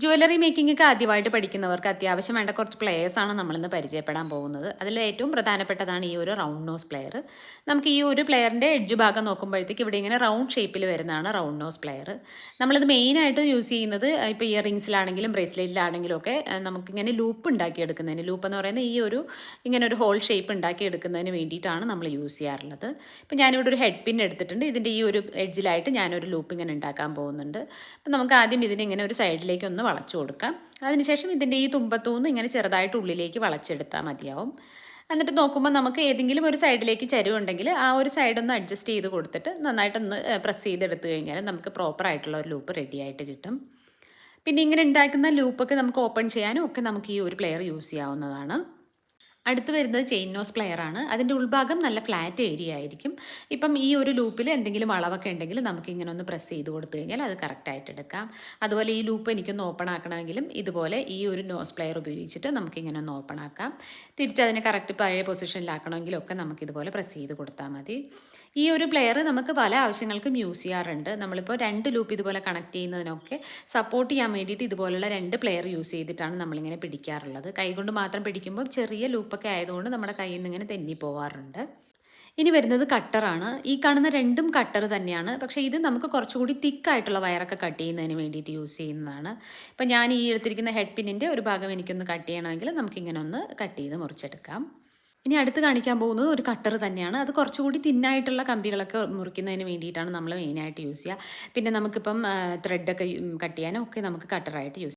Jewellery making ഒക്കെ ആദ്യമായിട്ട് പഠിക്കുന്നവർക്ക് അത്യാവശ്യം വേണ്ട കുറച്ച് പ്ലെയേഴ്സ് ആണ് നമ്മളിന്ന് പരിചയപ്പെടാൻ പോകുന്നത്. അതിൽ ഏറ്റവും പ്രധാനപ്പെട്ടതാണ് ഈ ഒരു റൗണ്ട് നോസ് പ്ലെയർ. നമുക്ക് ഈ ഒരു പ്ലെയറിൻ്റെ എഡ്ജ് ഭാഗം നോക്കുമ്പോഴത്തേക്ക് ഇവിടെ ഇങ്ങനെ റൗണ്ട് ഷേപ്പിൽ വരുന്നതാണ് റൗണ്ട് നോസ് പ്ലെയർ. നമ്മളിത് മെയിനായിട്ട് യൂസ് ചെയ്യുന്നത് ഇപ്പോൾ ഇയർ റിങ്സിലാണെങ്കിലും ബ്രേസ്ലെറ്റിലാണെങ്കിലും ഒക്കെ നമുക്കിങ്ങനെ ലൂപ്പ് ഉണ്ടാക്കിയെടുക്കുന്നതിന്, ലൂപ്പ് എന്ന് പറയുന്നത് ഈ ഒരു ഇങ്ങനെ ഒരു ഹോൾ ഷേപ്പ് ഉണ്ടാക്കിയെടുക്കുന്നതിന് വേണ്ടിയിട്ടാണ് നമ്മൾ യൂസ് ചെയ്യാറുള്ളത്. ഇപ്പോൾ ഞാനിവിടെ ഒരു ഹെഡ് പിൻ എടുത്തിട്ടുണ്ട്. ഇതിൻ്റെ ഈ ഒരു എഡ്ജിലായിട്ട് ഞാനൊരു ലൂപ്പ് ഇങ്ങനെ ഉണ്ടാക്കാൻ പോകുന്നുണ്ട്. അപ്പം നമുക്ക് ആദ്യം ഇതിനെ ഒരു സൈഡിലേക്ക് ഒന്ന് വളച്ചു കൊടുക്കാം. അതിനുശേഷം ഇതിൻ്റെ ഈ തുമ്പത്തൂന്ന് ഇങ്ങനെ ചെറുതായിട്ട് ഉള്ളിലേക്ക് വളച്ചെടുത്താൽ മതിയാവും. എന്നിട്ട് നോക്കുമ്പോൾ നമുക്ക് ഏതെങ്കിലും ഒരു സൈഡിലേക്ക് ചരിവുണ്ടെങ്കിൽ ആ ഒരു സൈഡൊന്ന് അഡ്ജസ്റ്റ് ചെയ്ത് കൊടുത്തിട്ട് നന്നായിട്ടൊന്ന് പ്രസ് ചെയ്തെടുത്തു കഴിഞ്ഞാൽ നമുക്ക് പ്രോപ്പറായിട്ടുള്ള ഒരു ലൂപ്പ് റെഡി ആയിട്ട് കിട്ടും. പിന്നെ ഇങ്ങനെ ഉണ്ടാക്കുന്ന ലൂപ്പൊക്കെ നമുക്ക് ഓപ്പൺ ചെയ്യാനും ഒക്കെ നമുക്ക് ഈ ഒരു പ്ലെയർ യൂസ് ചെയ്യാവുന്നതാണ്. അടുത്ത് വരുന്നത് ചെയിൻ നോസ് പ്ലെയർ ആണ്. അതിൻ്റെ ഉൾഭാഗം നല്ല ഫ്ലാറ്റ് ഏരിയ ആയിരിക്കും. ഇപ്പം ഈ ഒരു ലൂപ്പിൽ എന്തെങ്കിലും അളവൊക്കെ ഉണ്ടെങ്കിൽ നമുക്ക് ഇങ്ങനെ ഒന്ന് പ്രസ് ചെയ്ത് കൊടുത്തു കഴിഞ്ഞാൽ അത് കറക്റ്റായിട്ട് എടുക്കാം. അതുപോലെ ഈ ലൂപ്പ് എനിക്കൊന്ന് ഓപ്പൺ ആക്കണമെങ്കിലും ഇതുപോലെ ഈ ഒരു നോസ് പ്ലെയർ ഉപയോഗിച്ചിട്ട് നമുക്കിങ്ങനെ ഒന്ന് ഓപ്പൺ ആക്കാം. തിരിച്ചതിനെ കറക്റ്റ് പഴയ പൊസിഷനിലാക്കണമെങ്കിലും ഒക്കെ നമുക്കിതുപോലെ പ്രസ് ചെയ്ത് കൊടുത്താൽ മതി. ഈ ഒരു പ്ലെയർ നമുക്ക് പല ആവശ്യങ്ങൾക്കും യൂസ് ചെയ്യാറുണ്ട്. നമ്മളിപ്പോൾ 2 ലൂപ്പ് ഇതുപോലെ കണക്ട് ചെയ്യുന്നതിനൊക്കെ സപ്പോർട്ട് ചെയ്യാൻ വേണ്ടിയിട്ട് ഇതുപോലുള്ള 2 പ്ലെയർ യൂസ് ചെയ്തിട്ടാണ് നമ്മളിങ്ങനെ പിടിക്കാറുള്ളത്. കൈകൊണ്ട് മാത്രം പിടിക്കുമ്പോൾ ചെറിയ ലൂപ്പൊക്കെ ആയതുകൊണ്ട് നമ്മുടെ കയ്യിൽ നിന്ന് ഇങ്ങനെ തെന്നി പോവാറുണ്ട്. ഇനി വരുന്നത് കട്ടറാണ്. ഈ കാണുന്ന രണ്ടും കട്ടർ തന്നെയാണ്. പക്ഷേ ഇത് നമുക്ക് കുറച്ചുകൂടി തിക്കായിട്ടുള്ള വയറൊക്കെ കട്ട് ചെയ്യുന്നതിന് വേണ്ടിയിട്ട് യൂസ് ചെയ്യുന്നതാണ്. ഇപ്പം ഞാൻ ഈ എടുത്തിരിക്കുന്ന ഹെഡ് പിന്നിൻ്റെ ഒരു ഭാഗം എനിക്കൊന്ന് കട്ട് ചെയ്യണമെങ്കിൽ നമുക്കിങ്ങനെ ഒന്ന് കട്ട് ചെയ്ത് മുറിച്ചെടുക്കാം. ഇനി അടുത്ത് കാണിക്കാൻ പോകുന്നത് ഒരു കട്ടർ തന്നെയാണ്. അത് കുറച്ചുകൂടി തിന്നായിട്ടുള്ള കമ്പികളൊക്കെ മുറിക്കുന്നതിന് വേണ്ടിയിട്ടാണ് നമ്മൾ മെയിനായിട്ട് യൂസ് ചെയ്യുക. പിന്നെ നമുക്കിപ്പം ത്രെഡൊക്കെ കട്ട് ചെയ്യാനൊക്കെ നമുക്ക് കട്ടറായിട്ട് യൂസ് ചെയ്യാം.